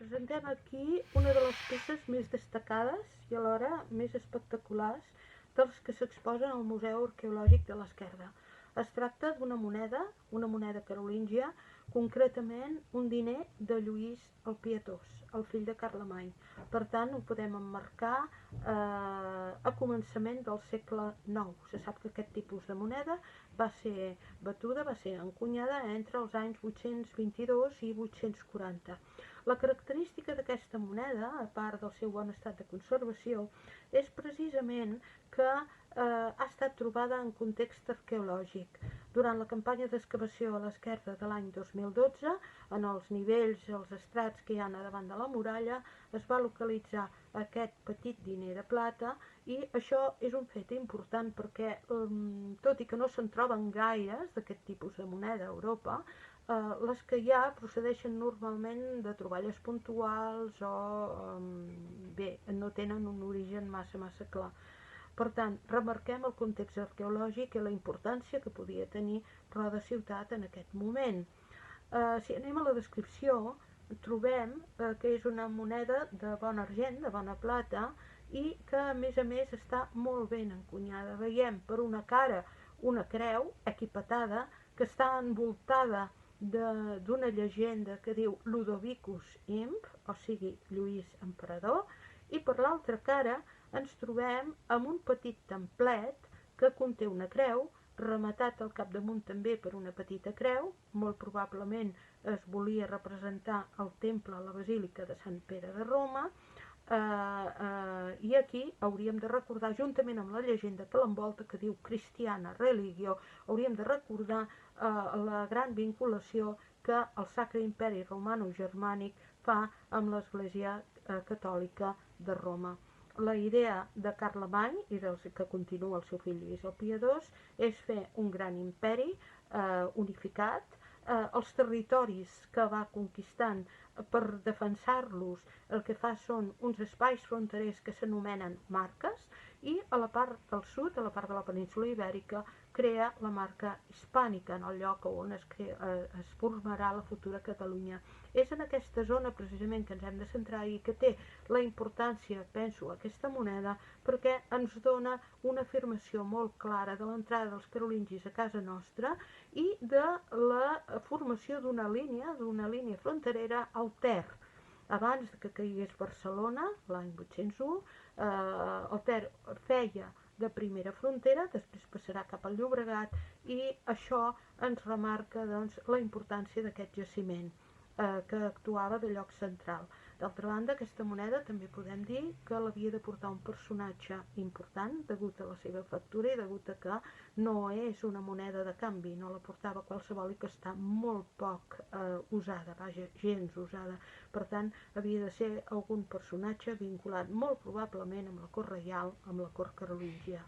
Presentem aquí una de les peces més destacades i alhora més espectaculars dels que s'exposen al Museu Arqueològic de l'Esquerda. Es tracta d'una moneda carolíngia, concretament un diner de Lluís el Pietós, el fill de Carlemany. Per tant, ho podem emmarcar a començament del segle IX. Se sap que aquest tipus de moneda va ser batuda, va ser encunyada entre els anys 822 i 840. La característica d'aquesta moneda, a part del seu bon estat de conservació, és precisament que ha estat trobada en context arqueològic. Durant la campanya d'excavació a l'Esquerda de l'any 2012, en els nivells i els estrats que hi ha a davant de la muralla, es va localitzar aquest petit diner de plata i això és un fet important perquè, tot i que no se'n troben gaires d'aquest tipus de moneda a Europa, les que hi ha procedeixen normalment de troballes puntuals o bé, no tenen un origen massa clar. Per tant, remarquem el context arqueològic i la importància que podia tenir Roda Ciutat en aquest moment. Si anem a la descripció, trobem que és una moneda de bon argent, de bona plata, i que a més està molt ben encunyada. Veiem per una cara una creu equipatada que està envoltada d'una llegenda que diu Ludovicus Imp, o sigui, Lluís Emperador, i per l'altra cara ens trobem amb un petit templet que conté una creu, rematat al capdamunt també per una petita creu, molt probablement es volia representar el temple a la Basílica de Sant Pere de Roma, i aquí hauríem de recordar, juntament amb la llegenda que l'envolta, que diu Christiana Religio, hauríem de recordar la gran vinculació que el Sacre Imperi Romano-Germànic fa amb l'Església Catòlica de Roma. La idea de Carlemany i del que continua el seu fill Lluís el Piadós és fer un gran imperi unificat. Els territoris que va conquistant per defensar-los el que fa són uns espais fronterers que s'anomenen marques i a la part del sud, a la part de la península ibèrica, crea la marca hispànica en el lloc on es formarà la futura Catalunya. És en aquesta zona precisament que ens hem de centrar i que té la importància, penso, aquesta moneda perquè ens dona una afirmació molt clara de l'entrada dels carolingis a casa nostra i de la formació d'una línia fronterera al Ter. Abans que caigués Barcelona, l'any 801, el Ter feia de primera frontera, després passarà cap al Llobregat i això ens remarca doncs, la importància d'aquest jaciment que actuava de lloc central. D'altra banda, aquesta moneda també podem dir que l'havia de portar un personatge important degut a la seva factura i degut a que no és una moneda de canvi, no la portava qualsevol i que està molt poc usada, vaja, gens usada. Per tant, havia de ser algun personatge vinculat molt probablement amb la cort reial, amb la cort carolíngia.